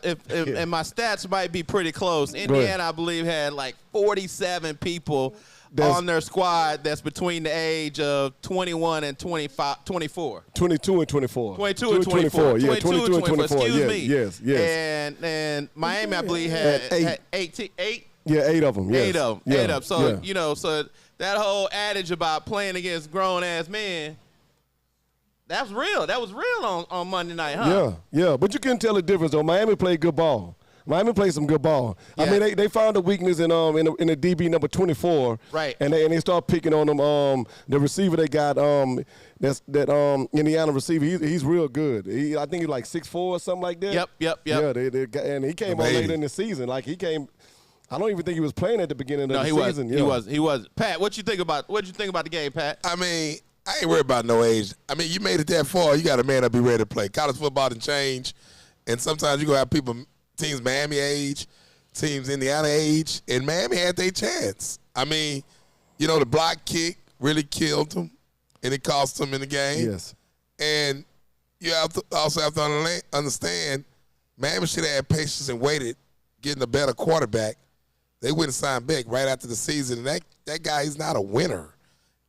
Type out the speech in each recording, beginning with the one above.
and my stats might be pretty close. Indiana, I believe, had like 47 people on their squad that's between the age of 21 and 24. 22 and 24. 22 and 24. Yeah, 22 and 24. Excuse me. Yes. And Miami, I believe, had 8. Yeah, 8 of them. Yes. 8 of them. 8 of them. So, so that whole adage about playing against grown-ass men, that's real. That was real on Monday night, huh? Yeah. But you couldn't tell the difference, though. Miami played good ball. Miami played some good ball. Yeah. I mean, they found a weakness in the DB number 24. Right. And they start picking on them. The receiver they got, that Indiana receiver, he's real good. I think he's like 6'4" or something like that. Yep. Yeah, and he came on late in the season. Like he came. I don't even think he was playing at the beginning of the season. He was. Pat, what you think about the game, Pat? I mean, I ain't worried about no age. I mean, you made it that far, you got a man up, be ready to play. College football done change, and sometimes you gonna have teams Miami age, teams Indiana age, and Miami had their chance. I mean, the block kick really killed them, and it cost them in the game. Yes. And you also have to understand, Miami should have had patience and waited, getting a better quarterback. They went and signed Beck right after the season, and that guy, he's not a winner.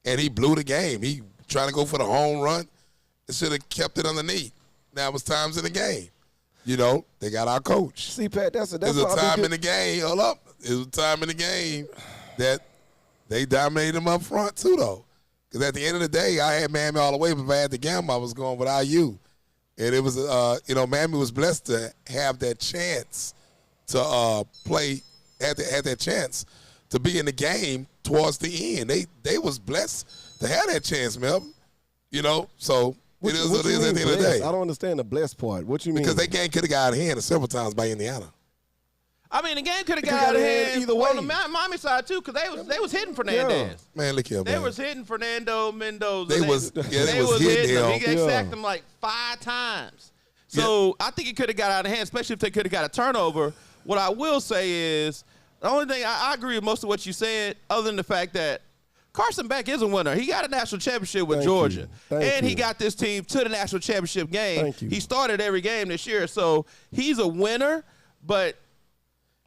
And he blew the game. He trying to go for the home run. They should have kept it underneath. Now it was times in the game. They got our coach. See, Pat, that's There's a time in the game. Hold up. There's a time in the game that they dominated them up front too, though. Because at the end of the day, I had Miami all the way, but if I had the gamble, I was going with IU. And it was, Miami was blessed to have that chance to play. Had that chance to be in the game towards the end. They was blessed to have that chance, Melvin. So it is what it is at the end of the day. I don't understand the blessed part. What you mean? Because that game could have got out of hand several times by Indiana. I mean, the game could have got out of hand either way. on the Miami side too, because they was hitting Fernandez. Yeah. Man, look here, man. They was hitting Fernando Mendoza. They was hitting him. He sacked them like 5 times. So I think it could have got out of hand, especially if they could have got a turnover. What I will say is, the only thing I agree with most of what you said, other than the fact that Carson Beck is a winner. He got a national championship with Georgia. And he got this team to the national championship game. He started every game this year. So he's a winner, but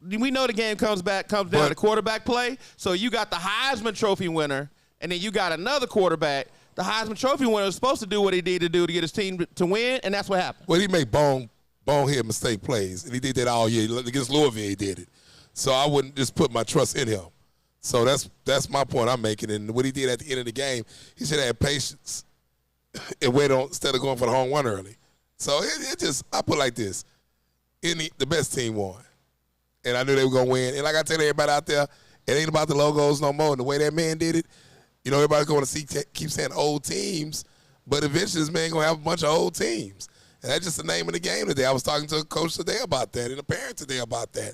we know the game comes down to quarterback play. So you got the Heisman Trophy winner, and then you got another quarterback. The Heisman Trophy winner was supposed to do what he needed to do to get his team to win, and that's what happened. Well, he made bonehead mistake plays, and he did that all year. Against Louisville, he did it. So I wouldn't just put my trust in him. So that's my point I'm making. And what he did at the end of the game, he should have had patience and wait on instead of going for the home run early. So I put it like this. The best team won. And I knew they were going to win. And like I tell everybody out there, it ain't about the logos no more. And the way that man did it, everybody's going to keep saying old teams, but eventually this man going to have a bunch of old teams. And that's just the name of the game today. I was talking to a coach today about that and a parent today about that.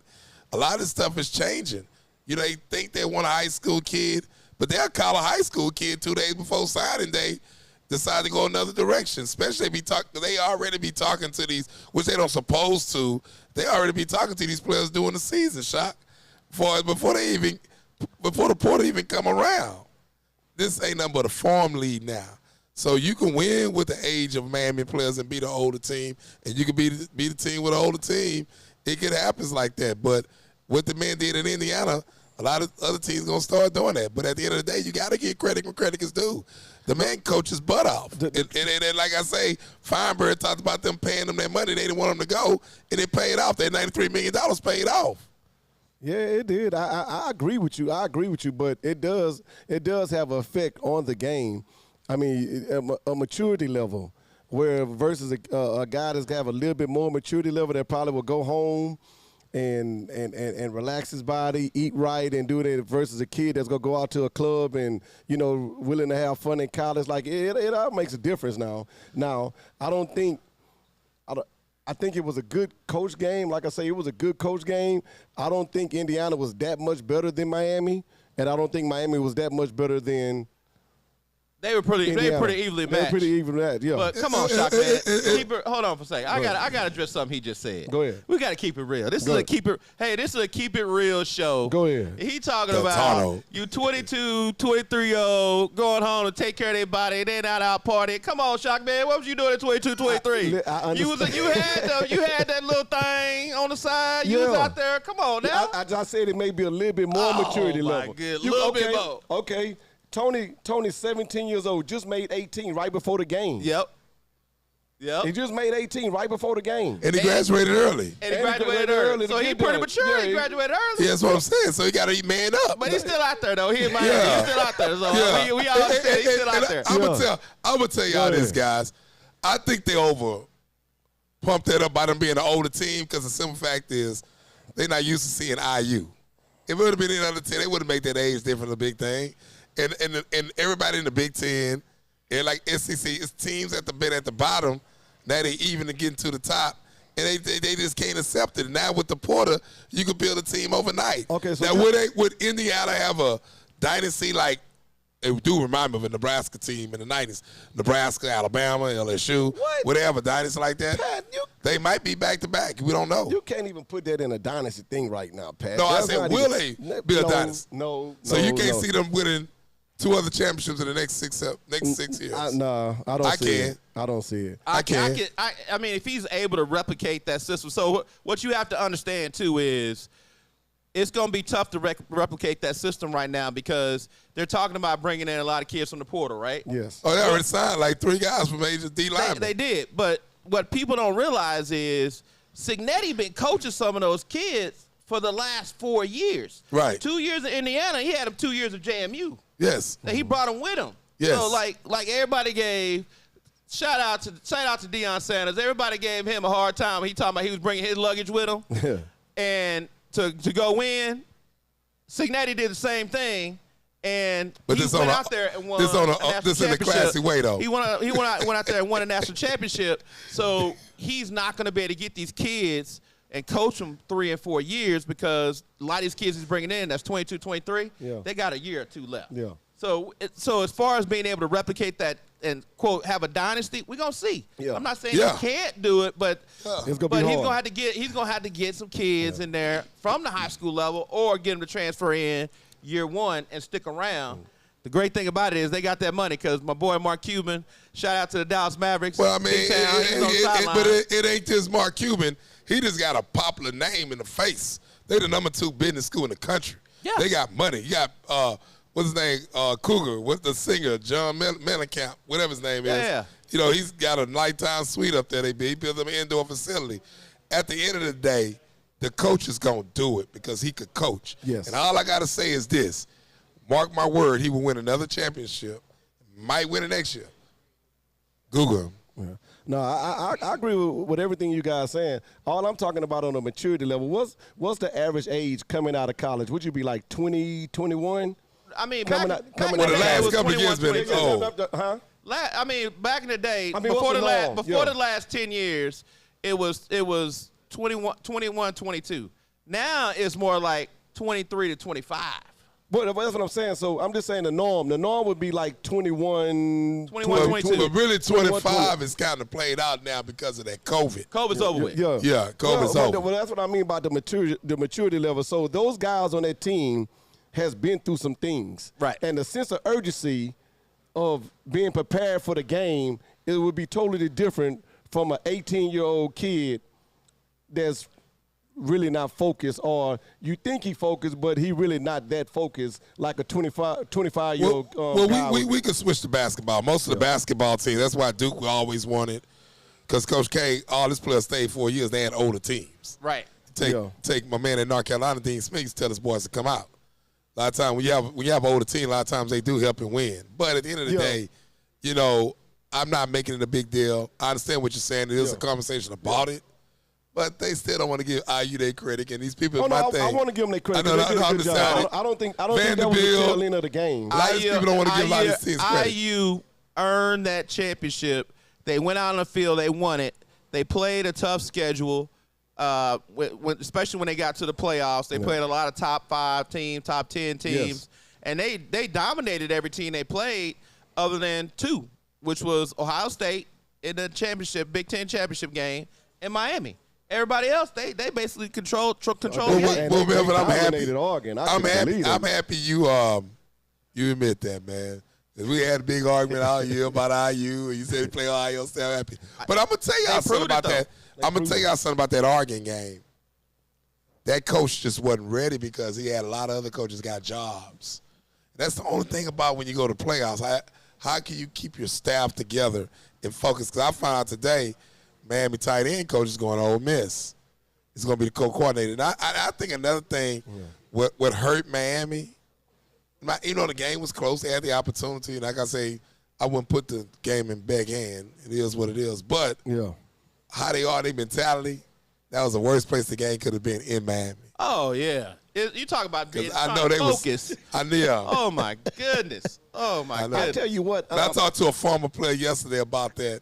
A lot of this stuff is changing. They think they want a high school kid, but they'll call a high school kid 2 days before signing day, decide to go another direction. Especially they already be talking to these, which they don't supposed to. They already be talking to these players during the season, Shock, before the portal even come around. This ain't nothing but a farm league now. So you can win with the age of Miami players and be the older team, and you can be the team with an older team. It could happen like that, but what the man did in Indiana, a lot of other teams going to start doing that. But at the end of the day, you got to give credit when credit is due. The man coached his butt off. And like I say, Feinberg talked about them paying them their money. They didn't want them to go, and it paid off. That $93 million paid off. Yeah, it did. I agree with you. But it does have an effect on the game. I mean, a maturity level, where versus a guy that's got a little bit more maturity level that probably will go home and relax his body, eat right, and do that versus a kid that's gonna go out to a club and willing to have fun in college. Like it all makes a difference now. Now I think it was a good coach game. Like I say, it was a good coach game. I don't think Indiana was that much better than Miami, and I don't think Miami was that much better than They were pretty Indiana. evenly They were matched. pretty even matched. Yeah. But come on, Shock man. Hold on for a second. I gotta address something he just said. Go ahead. We gotta keep it real. This Go is a ahead. keep it real show. Go ahead. He talking The about Tano. you 22, 23-year-old going home to take care of their body. They not out partying. Come on, Shock man. What was you doing at 22, 23? I you had that little thing on the side. You was Yeah. out there. Come on now. I just said it may be a little bit more maturity my level. good. Little bit more. Okay. Tony's 17 years old, just made 18 right before the game. Yep. He just made 18 right before the game. And he graduated early. And he graduated early. So he pretty mature. Yeah, He graduated early. Yeah, that's what I'm saying. So he got to man up. But he's still out there, though. He in Miami. Yeah. He's still out there. So Yeah. we all understand he's still out there. I'm Yeah. gonna tell y'all this, guys. I think they pumped that up by them being an older team because the simple fact is they're not used to seeing IU. If it would have been any other team, they wouldn't make that age difference a big thing. And everybody in the Big Ten, and like SEC, it's teams that have been at the bottom. Now they even to getting to the top, and they just can't accept it. And now with the Porter, you could build a team overnight. Okay, so now would Indiana have a dynasty like? It do remind me of a Nebraska team in the 90s. Nebraska, Alabama, LSU. What? Would they have a dynasty like that? Pat, They might be back to back. We don't know. You can't even put that in a dynasty thing right now, Pat. No, I That's said, not will even- they be a dynasty? No. So you can't no. see them winning 2 other championships in the next 6 years. No, I don't I see can. it. I don't see it. I can. I mean, if he's able to replicate that system. So what you have to understand, too, is it's going to be tough to replicate that system right now because they're talking about bringing in a lot of kids from the portal, right? Yes. Oh, they already signed like 3 guys from major D linemen. They did. But what people don't realize is Signetti been coaching some of those kids for the last 4 years. Right. 2 years in Indiana. He had them 2 years of JMU. Yes. And he brought them with him. Yes. So like everybody gave shout out to Deion Sanders. Everybody gave him a hard time. He talking about he was bringing his luggage with him. Yeah. And to go win, Signetti did the same thing. And But he this went on a- out there and won this on a- a national this in a championship. classy way, though. He went out there and won a national championship. So he's not going to be able to get these kids and coach them 3 and 4 years because a lot of these kids he's bringing in, that's 22, 23, Yeah. they got a year or 2 left. Yeah. So as far as being able to replicate that and, quote, have a dynasty, we're going to see. Yeah. I'm not saying Yeah. he can't do it, but It's gonna but be he's hard. gonna have to get some kids in there from the high school level or get them to transfer in year 1 and stick around. The great thing about it is they got that money because my boy Mark Cuban, shout out to the Dallas Mavericks. Well, I mean, Big town, he's on the sideline. but it ain't just Mark Cuban. He just got a popular name in the face. They the number 2 business school in the country. Yes. They got money. You got, what's his name, Cougar, what's the singer, John Mellencamp, whatever his name is. Yeah. You know, he's got a nighttime suite up there. He built them an indoor facility. At the end of the day, the coach is going to do it because he could coach. Yes. And all I got to say is this. Mark my word, he will win another championship. Might win it next year. Google him. Yeah. No, I agree with everything you guys saying. All I'm talking about on a maturity level, what's the average age coming out of college? Would you be like 20, 21? I mean, coming back out- in coming the out- day, the it last was couple of 21, years been 22. old. Huh? I mean, back in the day, I mean, before what's the the norm? before Yeah. the last 10 years, it was 21, 22. Now it's more like 23 to 25. But that's what I'm saying. So I'm just saying the norm. The norm would be like 21, 21, 22. But really, 21, 25 is kind of played out now because of that COVID. COVID's over with. Yeah, Yeah, COVID's over. Well, that's what I mean by the maturity level. So those guys on that team has been through some things. Right. And the sense of urgency of being prepared for the game, it would be totally different from an 18-year-old kid that's really not focused, or you think he focused, but he really not that focused like a 25-year-old Well, guy. we could switch to basketball. Most of the basketball teams, that's why Duke always wanted, because Coach K, all his players stayed 4 years. They had older teams. Right. Take my man in North Carolina, Dean Smith, tell his boys to come out. A lot of times when you have an older team, a lot of times they do help and win. But at the end of the day, you know, I'm not making it a big deal. I understand what you're saying. There's a conversation about it. But they still don't want to give IU their credit, and these people. Oh, no, thing. I want to give them their credit. I know, They did a I'm good just job. saying. I don't think that was the tail end of the game. A lot of these people don't want to give a lot of these teams credit. IU earned that championship. They went out on the field. They won it. They played a tough schedule, especially when they got to the playoffs. They played a lot of top 5 teams, top 10 teams, Yes. and they dominated every team they played. other than two, which was Ohio State in the Big Ten championship game, and Miami. Everybody else, they basically control the game. Well, but I'm happy. Oregon. I'm happy you admit that, man. We had a big argument all year about IU, and you said he play Ohio State. I'm happy. But I'm gonna tell y'all something about that. I'm gonna tell y'all something about that Oregon game. That coach just wasn't ready because he had a lot of other coaches got jobs. That's the only thing about when you go to playoffs. How can you keep your staff together and focus? Because I found out today, Miami tight end coach is going to Ole Miss. He's going to be the co-coordinator. And I think another thing, what hurt Miami, the game was close. They had the opportunity. And like I say, I wouldn't put the game in back end. It is what it is. But how they are, their mentality, that was the worst place the game could have been in Miami. Oh, yeah. You talk about being focused. I knew. Oh, my goodness. Oh, my goodness. I tell you what. I talked to a former player yesterday about that,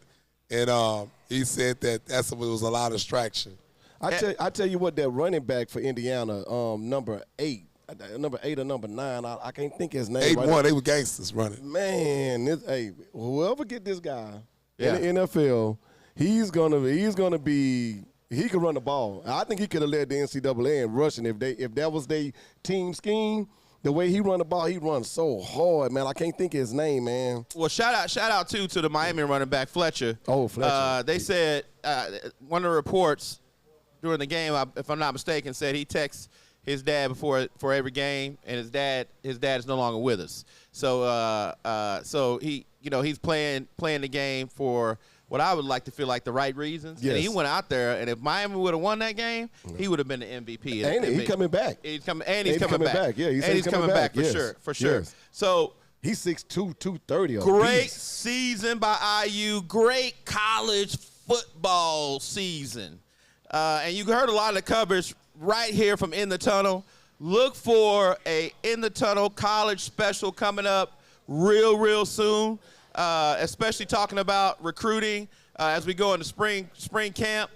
and he said that it was a lot of distraction. I tell you what, that running back for Indiana, number 8 or number 9, I can't think his name. 8-1, they were gangsters running. Man, whoever get this guy in the NFL, he's gonna be. He could run the ball. I think he could have led the NCAA in rushing if that was their team scheme. The way he run the ball, he runs so hard, man. I can't think of his name, man. Well, shout out too to the Miami running back Fletcher. Oh, Fletcher. They said one of the reports during the game, if I'm not mistaken, said he texts his dad before every game, and his dad is no longer with us. So he's playing the game for what I would like to feel like the right reasons. Yes. And he went out there, and if Miami would have won that game, he would have been the MVP. And he's coming back. He's coming back. Yeah, he's coming back for sure. Yes. So he's 6'2", 230. Great season by IU. Great college football season. And you heard a lot of the coverage right here from In the Tunnel. Look for a In the Tunnel college special coming up real soon. Especially talking about recruiting as we go into spring camp.